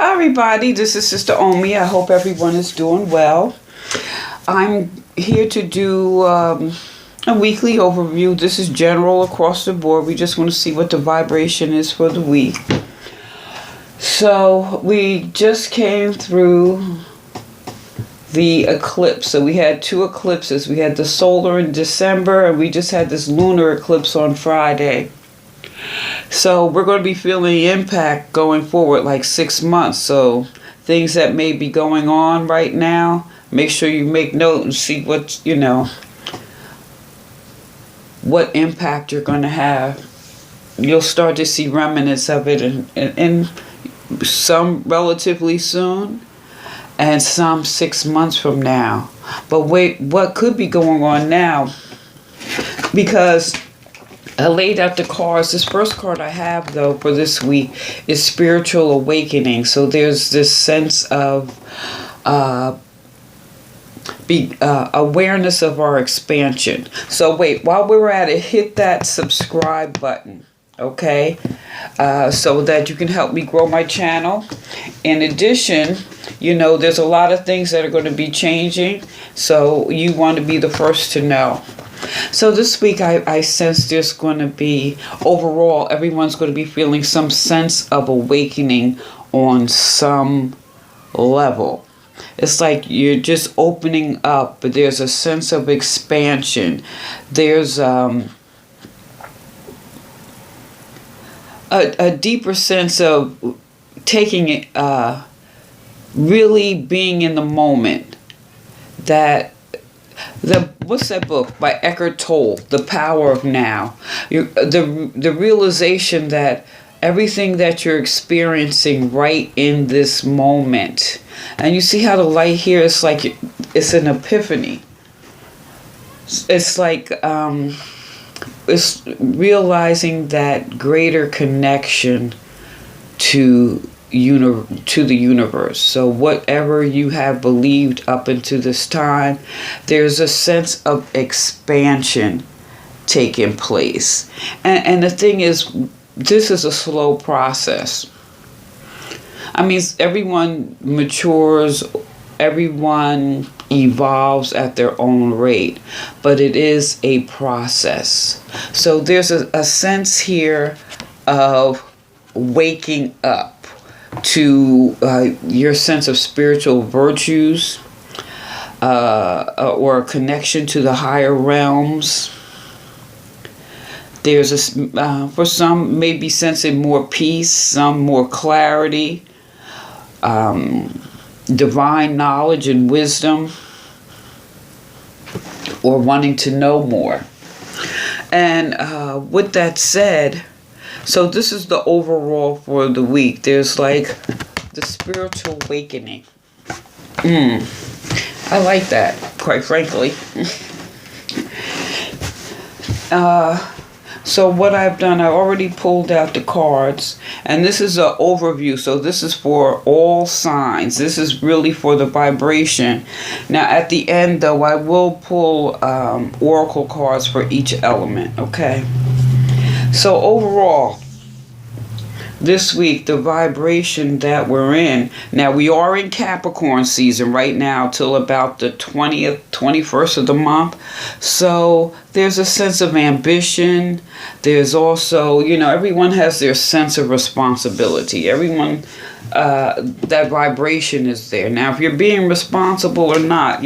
Hi everybody, this is Sister Omi. I hope everyone is doing well. I'm here to do a weekly overview. This is general across the board. We just want to see what the vibration is for the week. So we just came through the eclipse. So we had two eclipses. We had the solar in December, and we just had this lunar eclipse on Friday. So we're going to be feeling the impact going forward like 6 months. So things that may be going on right now, make sure you make note and see what impact you're going to have. You'll start to see remnants of it in some relatively soon and some 6 months from now. But wait, what could be going on now? Because I laid out the cards. This first card I have, though, for this week is Spiritual Awakening. So there's this sense of awareness of our expansion. So wait, while we're at it, hit that subscribe button, okay? So that you can help me grow my channel. In addition, there's a lot of things that are going to be changing. So you want to be the first to know. So this week I sense there's going to be, overall, everyone's going to be feeling some sense of awakening on some level. It's like you're just opening up, but there's a sense of expansion. There's a deeper sense of taking it, really being in the moment. What's that book by Eckhart Tolle, The Power of Now? The realization that everything that you're experiencing right in this moment. And you see how the light here is like it's an epiphany. It's like it's realizing that greater connection to the universe. So whatever you have believed up until this time, there's a sense of expansion taking place. And the thing is, this is a slow process. I mean, everyone matures, everyone evolves at their own rate, but it is a process. So there's a sense here of waking up to your sense of spiritual virtues, or a connection to the higher realms. There's for some maybe sensing more peace, some more clarity, divine knowledge and wisdom, or wanting to know more. And with that said, so this is the overall for the week. There's like the spiritual awakening. I like that, quite frankly. So what I've done, I already pulled out the cards. And this is an overview. So this is for all signs. This is really for the vibration. Now at the end, though, I will pull oracle cards for each element, okay? So overall, this week, the vibration that we're in. Now, we are in Capricorn season right now till about the 20th, 21st of the month. So there's a sense of ambition. There's also, everyone has their sense of responsibility. Everyone, that vibration is there. Now, if you're being responsible or not,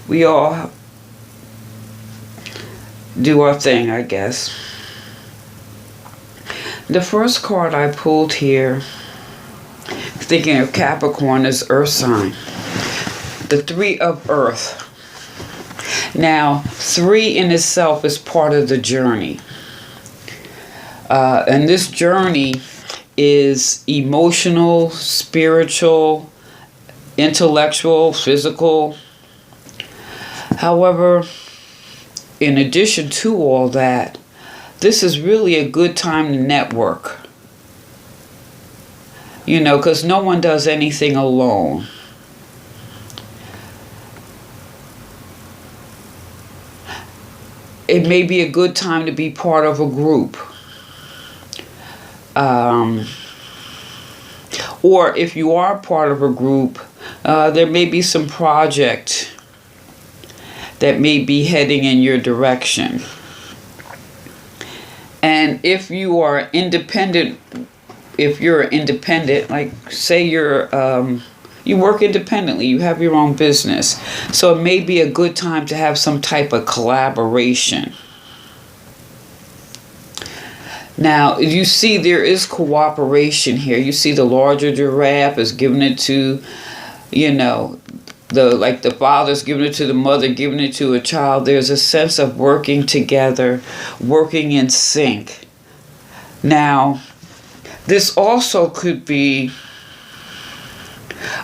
we all do our thing, I guess. The first card I pulled here, thinking of Capricorn, is Earth sign. The 3 of Earth. Now, 3 in itself is part of the journey. And this journey is emotional, spiritual, intellectual, physical. However, in addition to all that, this is really a good time to network. Because no one does anything alone. It may be a good time to be part of a group. Or if you are part of a group, there may be some project that may be heading in your direction. And if you are independent, like say you work independently, you have your own business, so it may be a good time to have some type of collaboration. Now, you see there is cooperation here. You see the larger giraffe is giving it to, the father's giving it to the mother, giving it to a child. There's a sense of working together, working in sync. Now, this also could be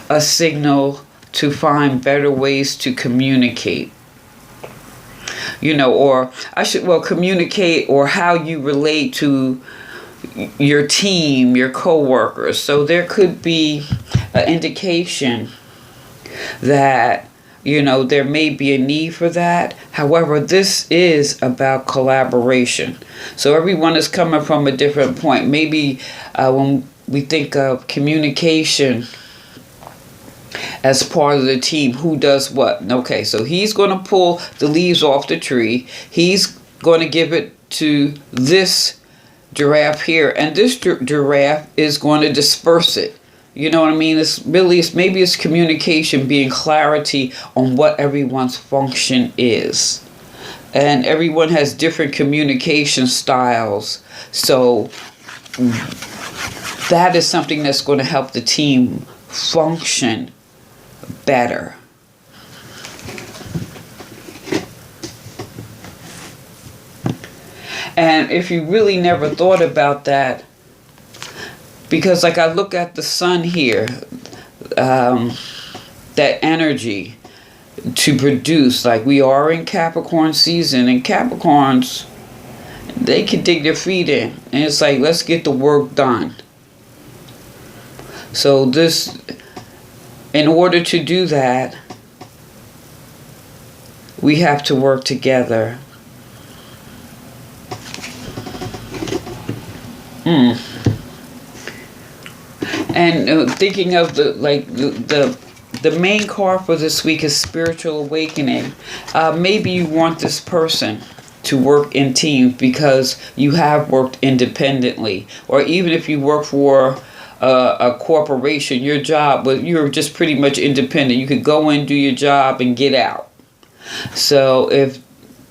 a signal to find better ways to communicate. Communicate, or how you relate to your team, your co-workers. So there could be an indication that, there may be a need for that. However, this is about collaboration. So everyone is coming from a different point. Maybe when we think of communication as part of the team, who does what? Okay, so he's going to pull the leaves off the tree. He's going to give it to this giraffe here, and this giraffe is going to disperse it. You know what I mean? Maybe it's communication, being clarity on what everyone's function is. And everyone has different communication styles. So that is something that's going to help the team function better. And if you really never thought about that, because like I look at the sun here, that energy to produce, like we are in Capricorn season, and Capricorns, they can dig their feet in, and it's like, let's get the work done. So in order to do that, we have to work together. And thinking of the main card for this week is spiritual awakening. Maybe you want this person to work in teams because you have worked independently, or even if you work for a corporation, your job, but you're just pretty much independent. You could go in, do your job, and get out. So if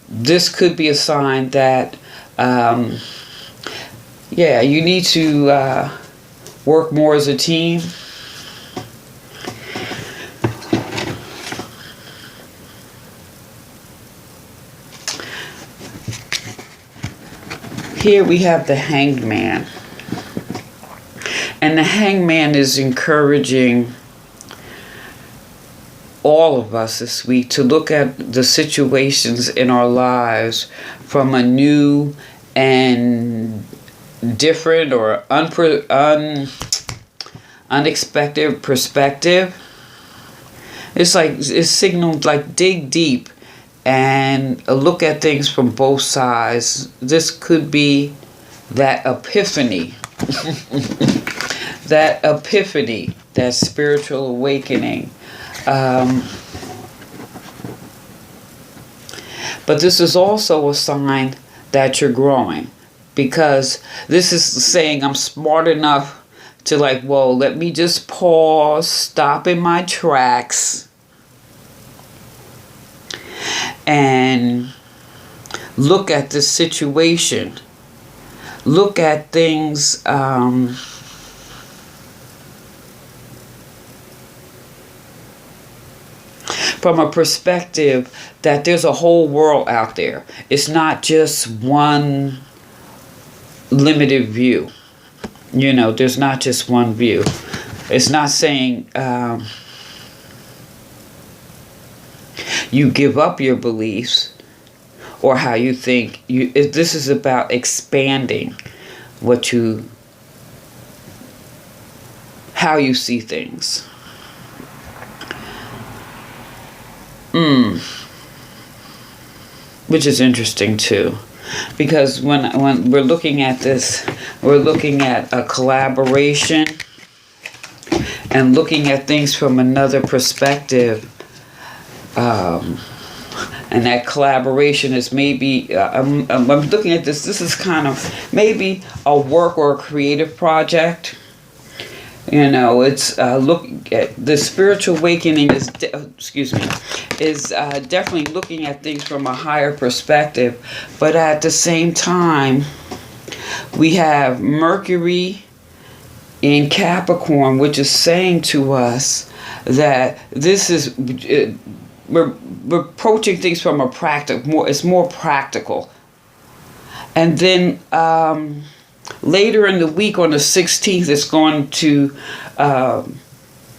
this could be a sign that, you need to work more as a team. Here we have the Hanged Man. And the Hanged Man is encouraging all of us this week to look at the situations in our lives from a new and different or unexpected perspective. It's signaled like dig deep and look at things from both sides. This could be that epiphany. That epiphany, that spiritual awakening. But this is also a sign that you're growing, because this is saying I'm smart enough to let me just pause, stop in my tracks, and look at this situation. Look at things from a perspective that there's a whole world out there. It's not just one limited view. There's not just one view. It's not saying you give up your beliefs or how you think. This is about expanding how you see things. Which is interesting too, because when we're looking at this, we're looking at a collaboration, and looking at things from another perspective. And that collaboration is maybe, I'm looking at this, this is kind of maybe a work or a creative project. You know, it's looking at the spiritual awakening is, definitely looking at things from a higher perspective. But at the same time, we have Mercury in Capricorn, which is saying to us that this is, we're approaching things from a it's more practical. And then later in the week on the 16th, it's going to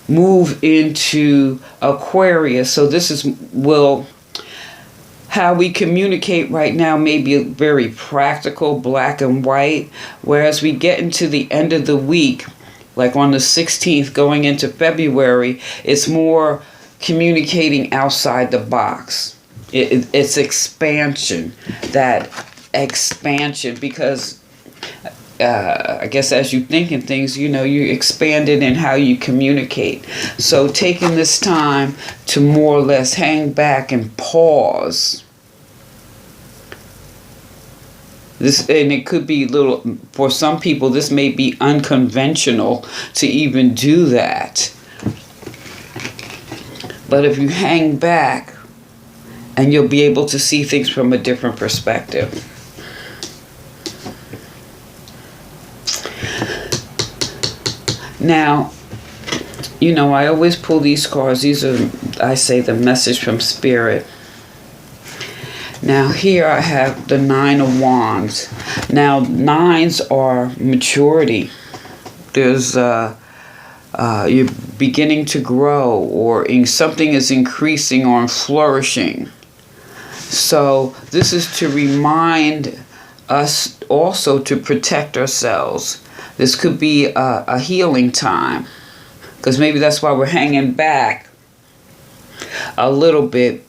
move into Aquarius. So this is, how we communicate right now may be very practical, black and white, whereas we get into the end of the week, like on the 16th going into February, it's more communicating outside the box. It's expansion, because I guess as you think in things, you know, you expand it in how you communicate. So taking this time to more or less hang back and pause. And it could be for some people, this may be unconventional to even do that. But if you hang back, and you'll be able to see things from a different perspective. Now, you know, I always pull these cards. These are, I say, the message from Spirit. Now, here I have the Nine of Wands. Now, nines are maturity. There's, you're beginning to grow, or something is increasing or flourishing. So, this is to remind us also to protect ourselves. This could be a healing time, because maybe that's why we're hanging back a little bit,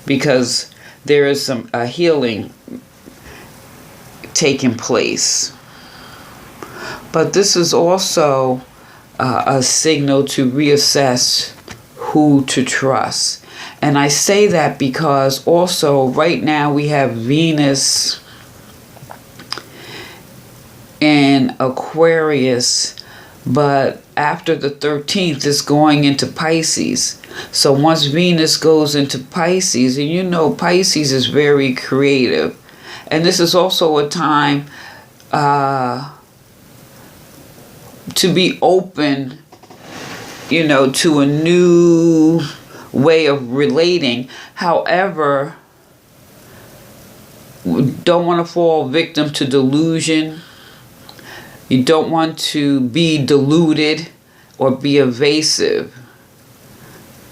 because there is a healing taking place. But this is also a signal to reassess who to trust. And I say that because also right now we have Venus in Aquarius, but after the 13th it's going into Pisces. So once Venus goes into Pisces, and you know Pisces is very creative, and this is also a time to be open, you know, to a new way of relating. However, don't want to fall victim to delusion. You don't want to be deluded or be evasive.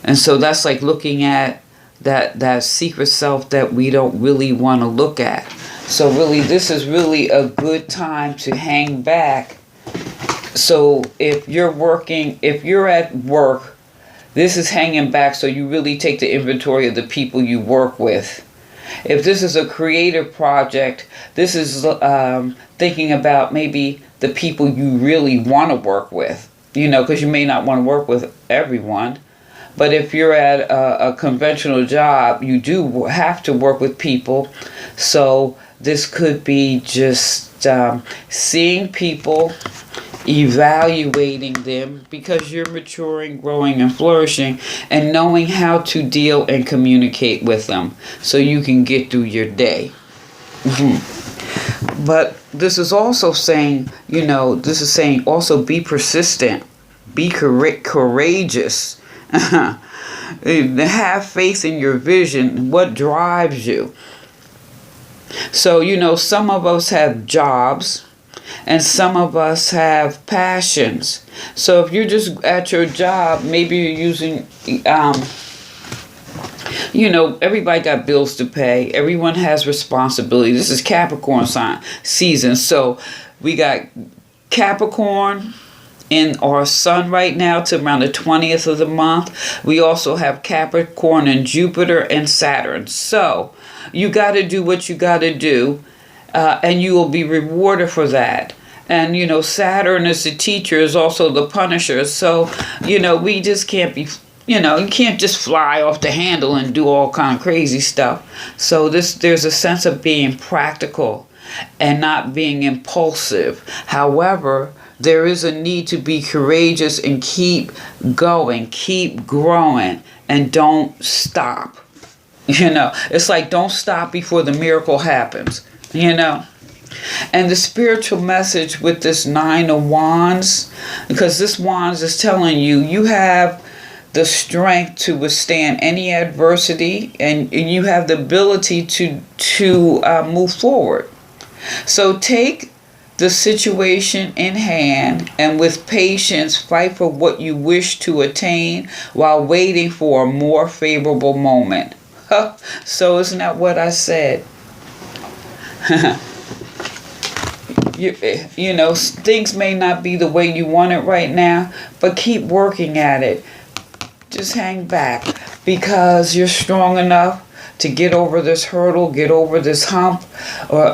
And so that's like looking at that secret self that we don't really want to look at. So really, this is really a good time to hang back. So if you're at work, this is hanging back, so you really take the inventory of the people you work with. If this is a creative project, this is thinking about maybe the people you really want to work with, you know, because you may not want to work with everyone. But if you're at a conventional job, you do have to work with people. So this could be just seeing people, evaluating them, because you're maturing, growing, and flourishing, and knowing how to deal and communicate with them so you can get through your day. But this is also saying, you know, this is saying also be persistent, be courageous, have faith in your vision, what drives you. So, you know, some of us have jobs, and some of us have passions. So if you're just at your job, maybe you're using, you know, everybody got bills to pay. Everyone has responsibility. This is Capricorn season. So we got Capricorn in our sun right now to around the 20th of the month. We also have Capricorn and Jupiter and Saturn. So you got to do what you got to do. And you will be rewarded for that. And, Saturn is the teacher, is also the punisher. So, we just can't be, you can't just fly off the handle and do all kind of crazy stuff. So there's a sense of being practical and not being impulsive. However, there is a need to be courageous and keep going, keep growing, and don't stop. It's like don't stop before the miracle happens, And the spiritual message with this 9 of Wands, because this Wands is telling you, you have the strength to withstand any adversity, and you have the ability to move forward. So take the situation in hand and with patience fight for what you wish to attain while waiting for a more favorable moment. So isn't that what I said? Things may not be the way you want it right now, but keep working at it. Just hang back, because you're strong enough to get over this hurdle, get over this hump, or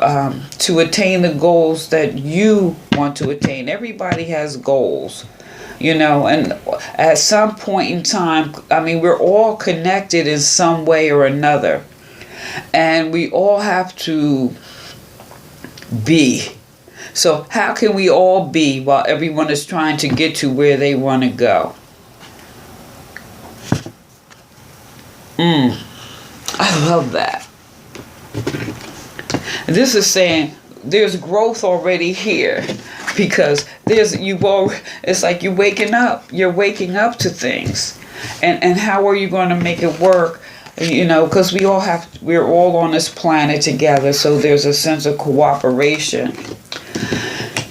to attain the goals that you want to attain. Everybody has goals, and at some point in time, we're all connected in some way or another. And we all have to be. So how can we all be while everyone is trying to get to where they want to go? I love that. This is saying there's growth already here, because it's like you're waking up to things, and how are you going to make it work? Because we're all on this planet together, so there's a sense of cooperation.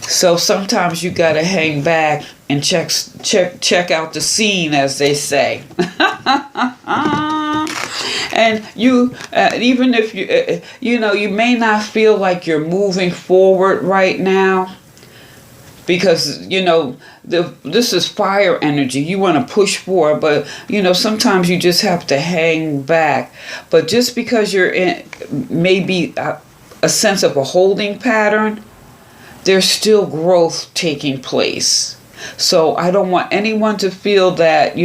So sometimes you got to hang back and check out the scene, as they say. And you, even if you may not feel like you're moving forward right now, because this is fire energy. You want to push forward, but sometimes you just have to hang back. But just because you're in maybe a sense of a holding pattern, there's still growth taking place. So I don't want anyone to feel that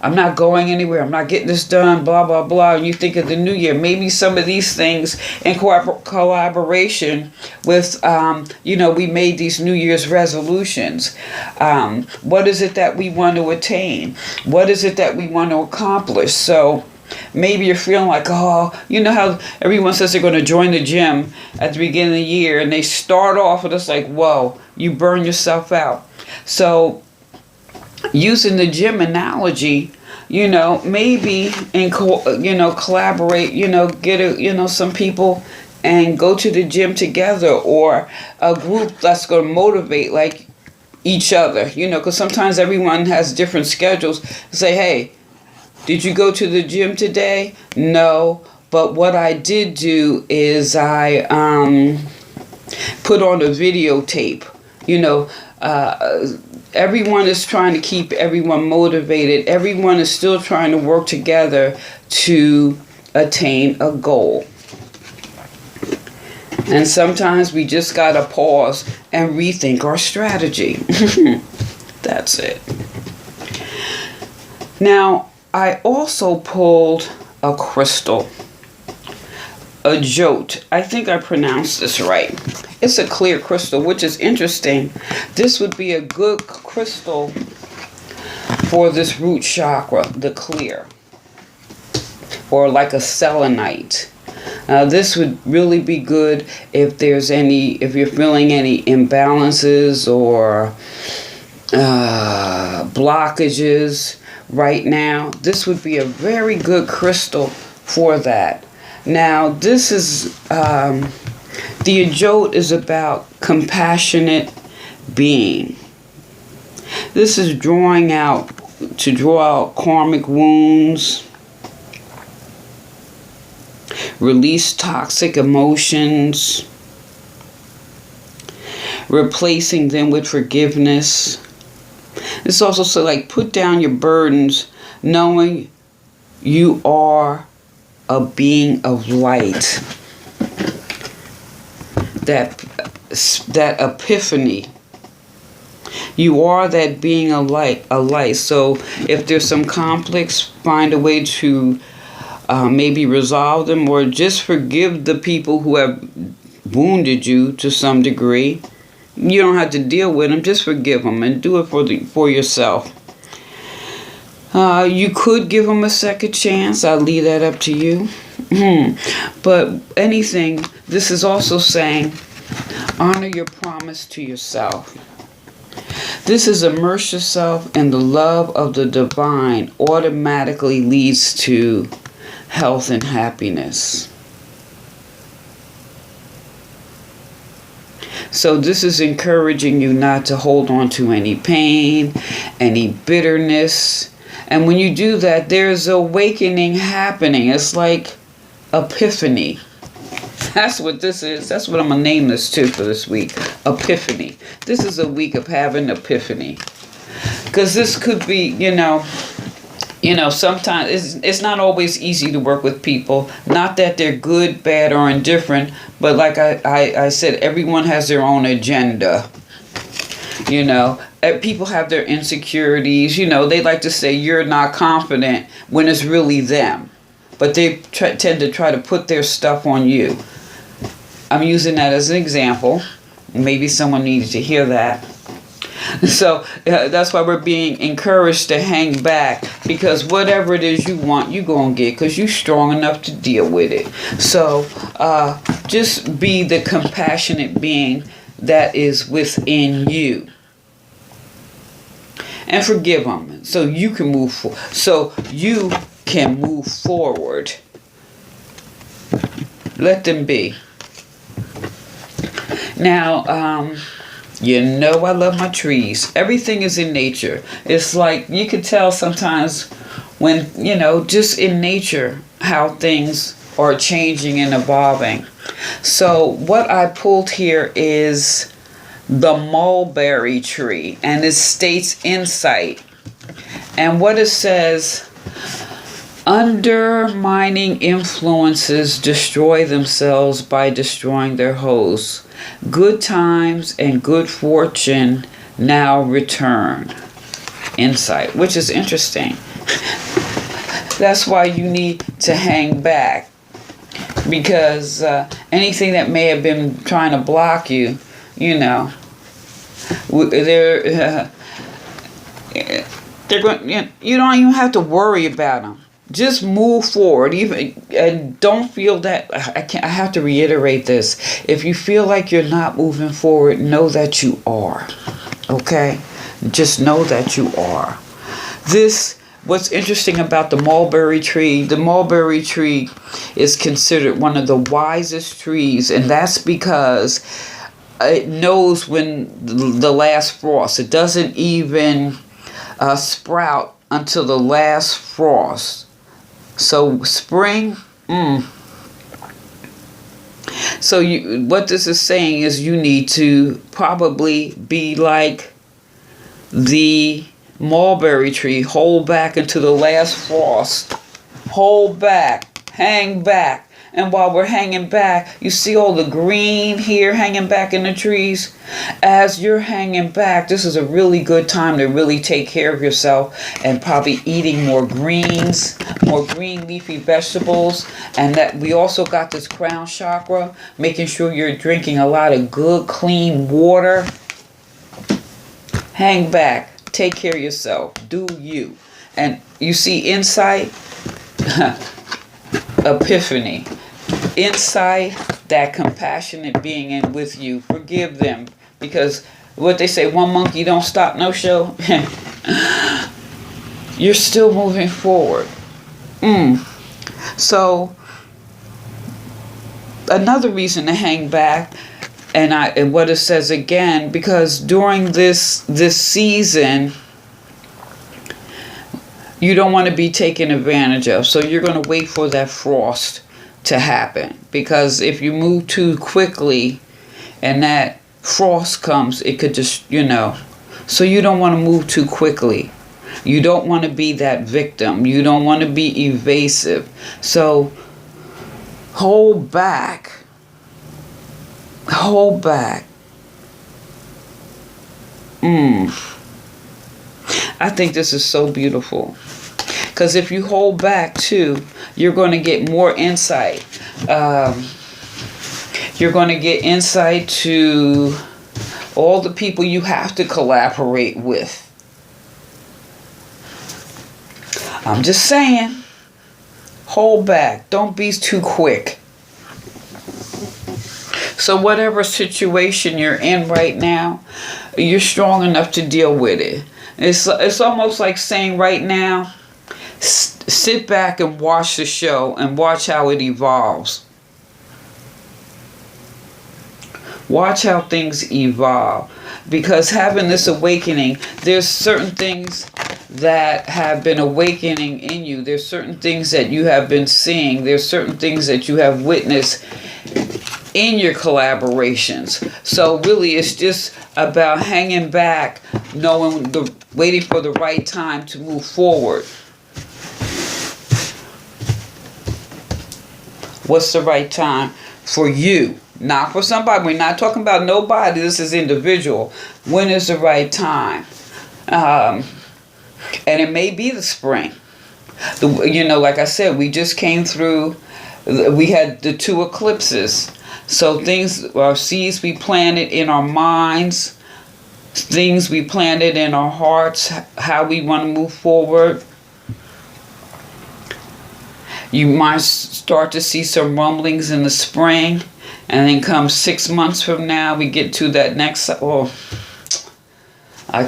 I'm not going anywhere, I'm not getting this done, blah, blah, blah. And you think of the new year, maybe some of these things in collaboration with, we made these New Year's resolutions. What is it that we want to attain? What is it that we want to accomplish? So maybe you're feeling like, how everyone says they're going to join the gym at the beginning of the year, and they start off with it's like, whoa, you burn yourself out. So using the gym analogy, maybe collaborate, get some people and go to the gym together, or a group that's going to motivate like each other, because sometimes everyone has different schedules. Say, hey, did you go to the gym today? No, but what I did do is I put on a videotape, everyone is trying to keep everyone motivated. Everyone is still trying to work together to attain a goal. And sometimes we just got to pause and rethink our strategy. That's it. Now, I also pulled a crystal. A jot. I think I pronounced this right. It's a clear crystal, which is interesting. This would be a good crystal for this root chakra, the clear, or like a selenite. This would really be good if you're feeling any imbalances or blockages right now. This would be a very good crystal for that. Now, this is, the jot is about compassionate being. This is draw out karmic wounds, release toxic emotions, replacing them with forgiveness. It's also so like put down your burdens, knowing you are a being of light. That that epiphany. You are that being a light. So if there's some conflicts, find a way to maybe resolve them, or just forgive the people who have wounded you to some degree. You don't have to deal with them. Just forgive them and do it for yourself. You could give them a second chance. I'll leave that up to you. But anything, this is also saying, honor your promise to yourself. This is immerse yourself in the love of the divine automatically leads to health and happiness. So this is encouraging you not to hold on to any pain, any bitterness. And when you do that, there's awakening happening. It's like epiphany. That's what this is. That's what I'm going to name this too for this week. Epiphany. This is a week of having epiphany. Because this could be, sometimes it's not always easy to work with people. Not that they're good, bad, or indifferent, but like I said, everyone has their own agenda. People have their insecurities. They like to say you're not confident when it's really them. But they tend to try to put their stuff on you. I'm using that as an example. Maybe someone needs to hear that. So that's why we're being encouraged to hang back, because whatever it is you want, you're going to get, because you're strong enough to deal with it. So just be the compassionate being that is within you. And forgive them so you can move forward. So you can move forward. Let them be. Now, I love my trees. Everything is in nature. It's like you can tell sometimes when, just in nature how things are changing and evolving. So what I pulled here is the mulberry tree, and it states insight. And what it says, undermining influences destroy themselves by destroying their hosts. Good times and good fortune now return. Insight, which is interesting. That's why you need to hang back, because anything that may have been trying to block you, they're going. You don't even have to worry about them. Just move forward. And don't feel that I have to reiterate this. If you feel like you're not moving forward, know that you are. Okay? Just know that you are. What's interesting about the mulberry tree is considered one of the wisest trees, and that's because it knows when the last frost. It doesn't even sprout until the last frost. So spring, So what this is saying is you need to probably be like the mulberry tree. Hold back into the last frost. Hold back. Hang back. And while we're hanging back, you see all the green here hanging back in the trees? As you're hanging back, this is a really good time to really take care of yourself and probably eating more greens, more green leafy vegetables. And that we also got this crown chakra, making sure you're drinking a lot of good, clean water. Hang back. Take care of yourself. Do you. And you see insight? Epiphany. Insight, that compassionate being in with you. Forgive them. Because what they say, one monkey don't stop no show. You're still moving forward. So, another reason to hang back, and what it says again, because during this season, you don't want to be taken advantage of. So you're going to wait for that frost to happen. Because if you move too quickly and that frost comes, it could just, So you don't want to move too quickly. You don't want to be that victim. You don't want to be evasive. So hold back. Hold back. I think this is so beautiful. Because if you hold back too, you're going to get more insight. You're going to get insight to all the people you have to collaborate with. I'm just saying, hold back. Don't be too quick. So whatever situation you're in right now, you're strong enough to deal with it. It's almost like saying right now, sit back and watch the show and watch how it evolves. Watch how things evolve. Because having this awakening, there's certain things that have been awakening in you. There's certain things that you have been seeing. There's certain things that you have witnessed in your collaborations. So really it's just about hanging back, waiting for the right time to move forward. What's the right time for you? Not for somebody. We're not talking about nobody. This is individual. When is the right time? And it may be the spring. Like I said, we just came through, we had the 2 eclipses. So seeds we planted in our minds, things we planted in our hearts, how we want to move forward. You might start to see some rumblings in the spring, and then come 6 months from now, we get to that next. Like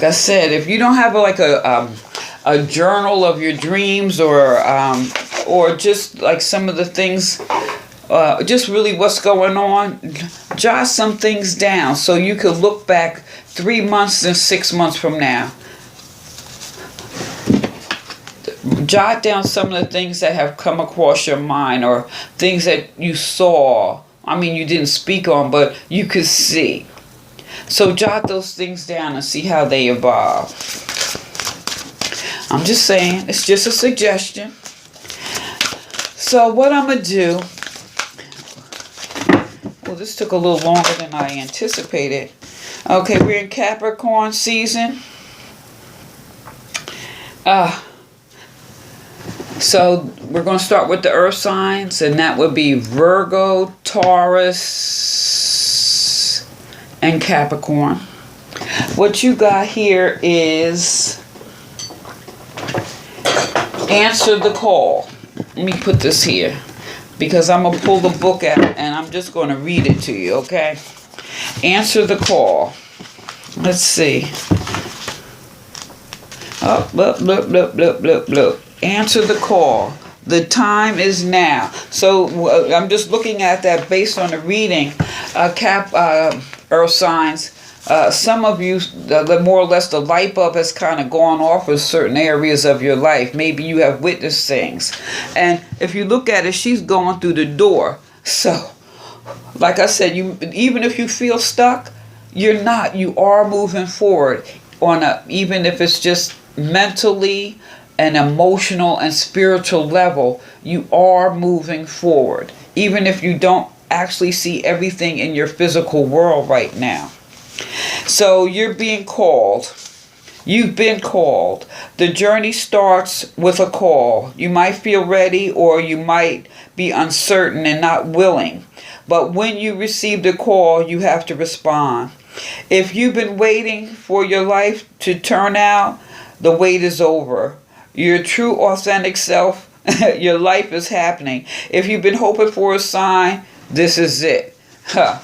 I said, if you don't have a journal of your dreams, or just like some of the things, just really what's going on, jot some things down so you could look back 3 months and 6 months from now. Jot down some of the things that have come across your mind, or things that you saw. I mean, you didn't speak on, but you could see. So jot those things down and see how they evolve. I'm just saying, it's just a suggestion. So what I'm going to do, well, this took a little longer than I anticipated. Okay, we're in Capricorn season. So we're going to start with the earth signs, and that would be Virgo, Taurus, and Capricorn. What you got here is answer the call. Let me put this here, because I'm going to pull the book out and I'm just going to read it to you, okay? Answer the call. Let's see. Oh, look. Answer the call. The time is now. So I'm just looking at that based on the reading. Earth signs. Some of you, more or less, the light bulb has kind of gone off in certain areas of your life. Maybe you have witnessed things. And if you look at it, she's going through the door. So, like I said, even if you feel stuck, you're not. You are moving forward even if it's just mentally, an emotional and spiritual level, you are moving forward. Even if you don't actually see everything in your physical world right now. So you're being called. You've been called. The journey starts with a call. You might feel ready, or you might be uncertain and not willing. But when you receive the call, you have to respond. If you've been waiting for your life to turn out, the wait is over. Your true, authentic self, your life is happening. If you've been hoping for a sign, this is it. The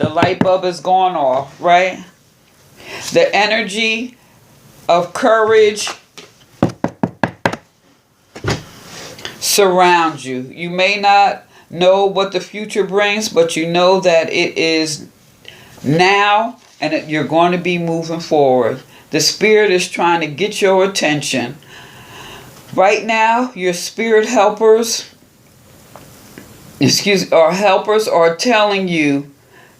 light bulb has gone off, right? The energy of courage surrounds you. You may not know what the future brings, but you know that it is now, and that you're going to be moving forward. The spirit is trying to get your attention. Right now, your spirit helpers are telling you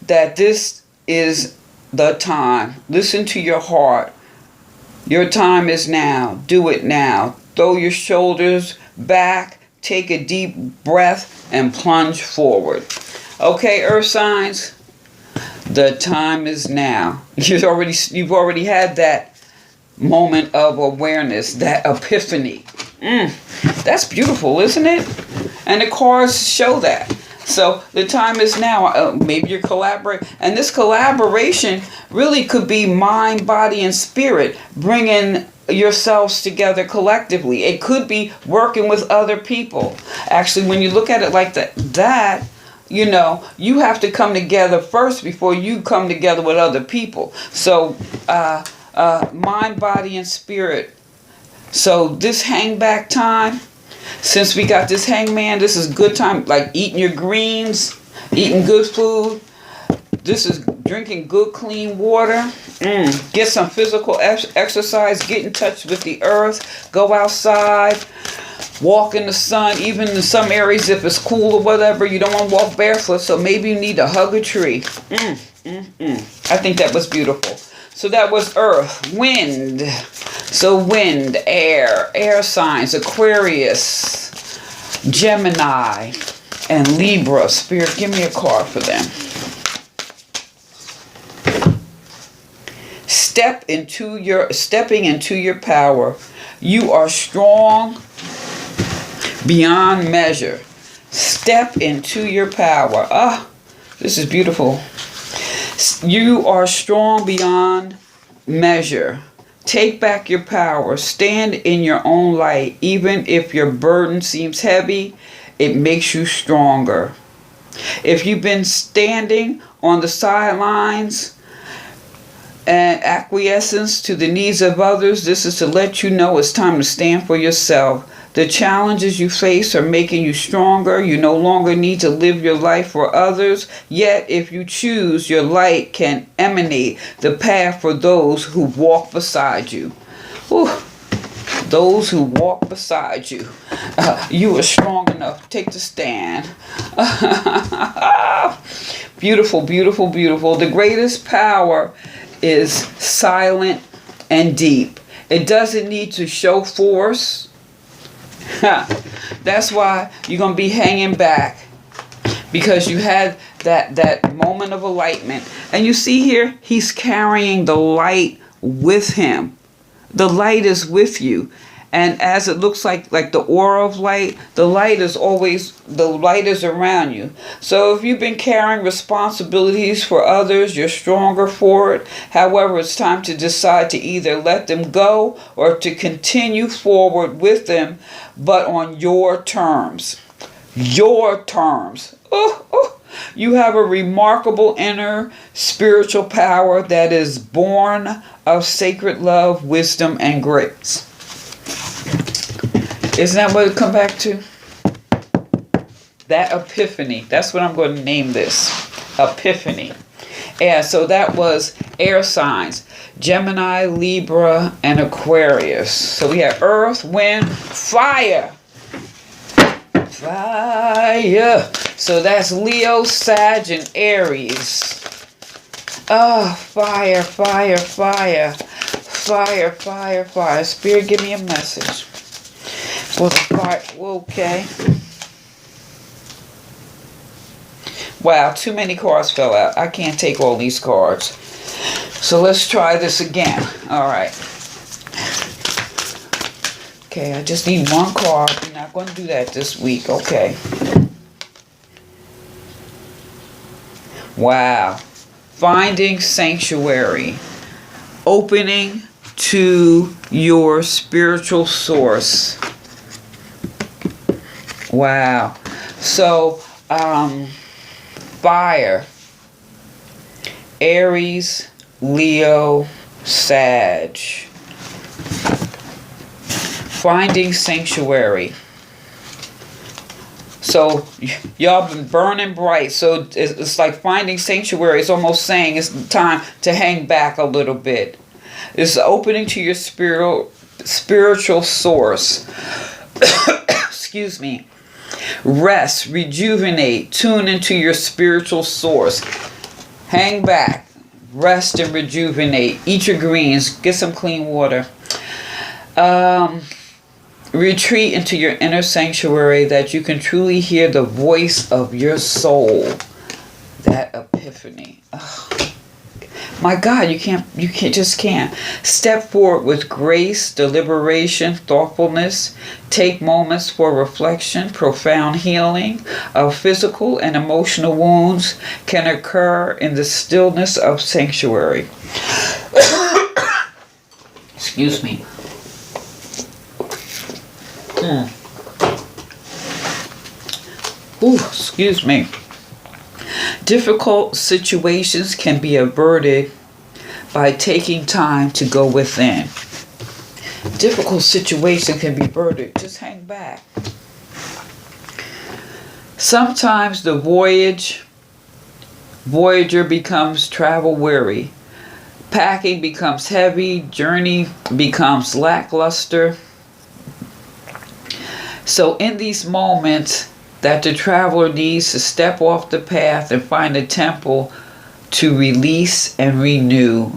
that this is the time. Listen to your heart. Your time is now. Do it now. Throw your shoulders back. Take a deep breath and plunge forward. Okay, earth signs? The time is now. You've already had that moment of awareness, that epiphany. That's beautiful, isn't it? And the cards show that. So the time is now. Maybe you're collaborating. And this collaboration really could be mind, body, and spirit, bringing yourselves together collectively. It could be working with other people. Actually, when you look at it like that, you know, you have to come together first before you come together with other people. So mind, body, and spirit. So this hang back time, since we got this hangman, this is good time, like eating your greens, eating good food. This is drinking good clean water. Get some physical exercise, get in touch with the earth, go outside, walk in the sun. Even in some areas, if it's cool or whatever, you don't want to walk barefoot, so maybe you need to hug a tree. I think that was beautiful. So that was earth, wind. So wind, air signs, Aquarius, Gemini, and Libra. Spirit, give me a card for them. Stepping into your power. You are strong beyond measure. Step into your power. This is beautiful. You are strong beyond measure. Take back your power. Stand in your own light. Even if your burden seems heavy, it makes you stronger. If you've been standing on the sidelines and acquiescence to the needs of others, this is to let you know it's time to stand for yourself. The challenges you face are making you stronger. You no longer need to live your life for others. Yet, if you choose, your light can emanate the path for those who walk beside you. Whew. Those who walk beside you. You are strong enough. Take the stand. Beautiful, beautiful, beautiful. The greatest power is silent and deep. It doesn't need to show force. That's why you're going to be hanging back, because you had that moment of enlightenment. And you see here, he's carrying the light with him. The light is with you. And as it looks like the aura of light, the light is around you. So if you've been carrying responsibilities for others, you're stronger for it. However, it's time to decide to either let them go or to continue forward with them, but on your terms. Your terms. You have a remarkable inner spiritual power that is born of sacred love, wisdom, and grace. Isn't that what it come back to? That epiphany. That's what I'm going to name this. Epiphany. Yeah, so that was air signs. Gemini, Libra, and Aquarius. So we have earth, wind, fire. Fire. So that's Leo, Sag, and Aries. Fire, fire, fire. Fire, fire, fire. Spirit, give me a message. For the fire. Okay. Wow, too many cards fell out. I can't take all these cards. So let's try this again. All right. Okay, I just need one card. I'm not going to do that this week. Okay. Wow. Finding sanctuary. Opening to your spiritual source. Wow. So, fire. Aries, Leo, Sag. Finding sanctuary. So y'all been burning bright. So it's like finding sanctuary. It's almost saying it's time to hang back a little bit. It's opening to your spiritual source. Excuse me. Rest, rejuvenate, tune into your spiritual source. Hang back, rest and rejuvenate. Eat your greens, get some clean water. Retreat into your inner sanctuary that you can truly hear the voice of your soul. That epiphany. My God, you can't. Step forward with grace, deliberation, thoughtfulness. Take moments for reflection. Profound healing of physical and emotional wounds can occur in the stillness of sanctuary. Excuse me. Excuse me. Difficult situations can be averted by taking time to go within. Difficult situations can be averted. Just hang back. Sometimes the voyager becomes travel weary. Packing becomes heavy. Journey becomes lackluster. So in these moments that the traveler needs to step off the path and find a temple to release and renew,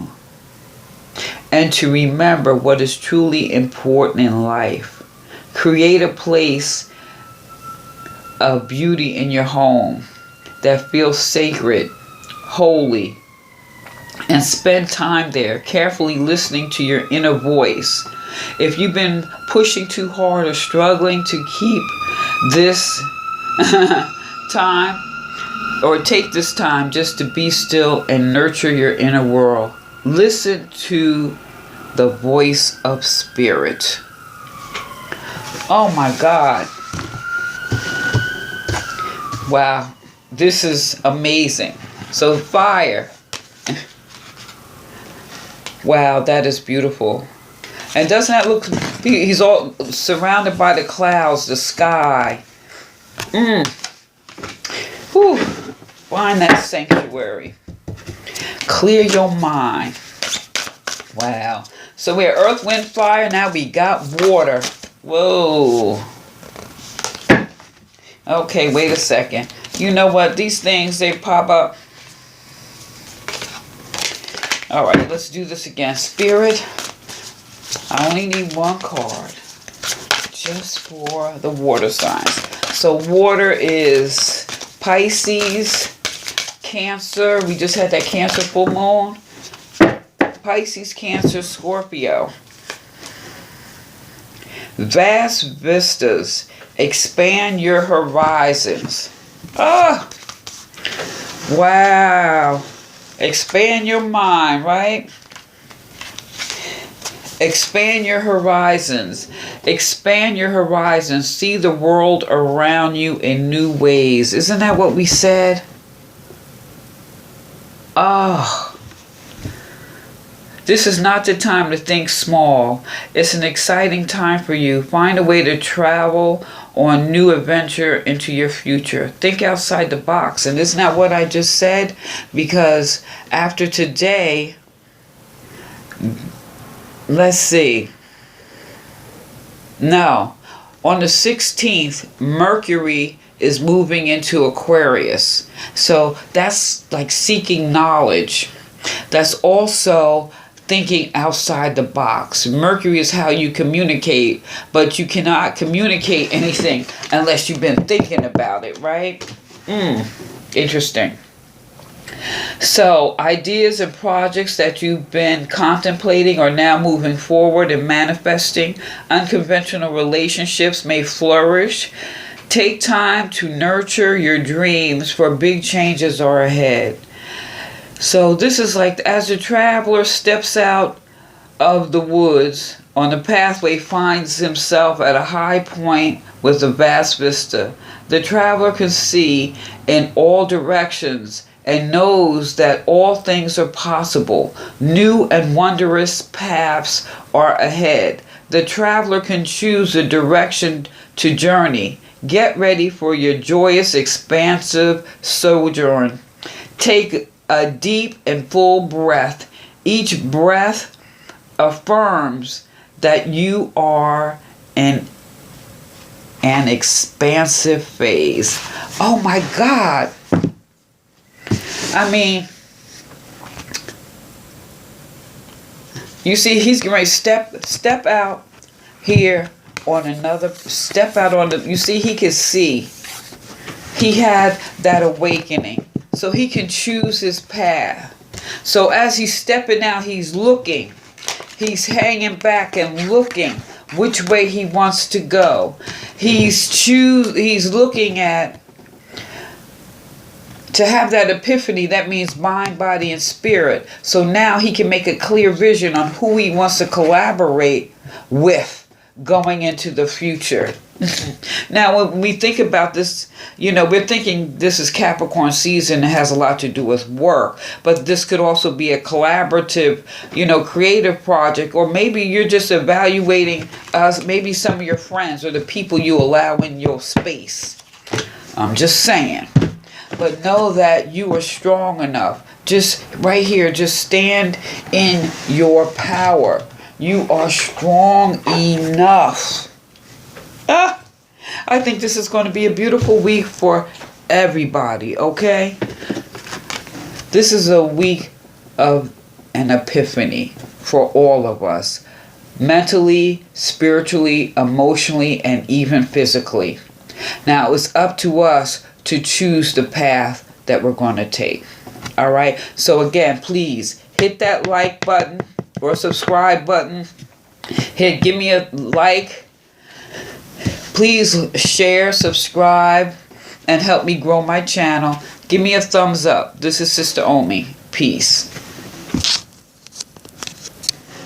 and to remember what is truly important in life. Create a place of beauty in your home that feels sacred, holy, and spend time there carefully listening to your inner voice. If you've been pushing too hard or struggling to keep this time, or take this time just to be still and nurture your inner world. Listen to the voice of spirit. Oh my God. Wow, this is amazing. So fire. Wow, that is beautiful. And doesn't that look, he's all surrounded by the clouds, the sky. Whew. Find that sanctuary. Clear your mind. Wow. So we're earth, wind, fire. Now we got water. Whoa. Okay, wait a second. You know what? These things, they pop up. All right, let's do this again. Spirit, I only need one card just for the water signs. So water is Pisces, Cancer. We just had that Cancer full moon. Pisces, Cancer, Scorpio. Vast vistas. Expand your horizons. Ah! Wow. Expand your mind, right? Expand your horizons. Expand your horizons. See the world around you in new ways. Isn't that what we said? Oh. This is not the time to think small. It's an exciting time for you. Find a way to travel on new adventure into your future. Think outside the box. And isn't that what I just said? Because after today, let's see. No. On the 16th, Mercury is moving into Aquarius. So that's like seeking knowledge. That's also thinking outside the box. Mercury is how you communicate, but you cannot communicate anything unless you've been thinking about it, right? Interesting. So, ideas and projects that you've been contemplating are now moving forward and manifesting. Unconventional relationships may flourish. Take time to nurture your dreams, for big changes are ahead. So this is like as the traveler steps out of the woods on the pathway, finds himself at a high point with a vast vista. The traveler can see in all directions and knows that all things are possible. New and wondrous paths are ahead. The traveler can choose the direction to journey. Get ready for your joyous, expansive sojourn. Take a deep and full breath. Each breath affirms that you are in an expansive phase. Oh my God. I mean, you see, he's getting ready to step out here on another, step out on the, you see, he can see. He had that awakening. So he can choose his path. So as he's stepping out, he's looking. He's hanging back and looking which way he wants to go. He's looking at, to have that epiphany, that means mind, body, and spirit. So now he can make a clear vision on who he wants to collaborate with going into the future. Now, when we think about this, we're thinking this is Capricorn season. It has a lot to do with work, but this could also be a collaborative, creative project, or maybe you're just evaluating maybe some of your friends or the people you allow in your space. I'm just saying. But know that you are strong enough. Just right here, just stand in your power. You are strong enough. I think this is going to be a beautiful week for everybody, okay? This is a week of an epiphany for all of us. Mentally, spiritually, emotionally, and even physically. Now, it's up to us to choose the path that we're going to take. All right? So again, please hit that like button or subscribe button. Give me a like. Please share, subscribe, and help me grow my channel. Give me a thumbs up. This is Sister Omi. Peace.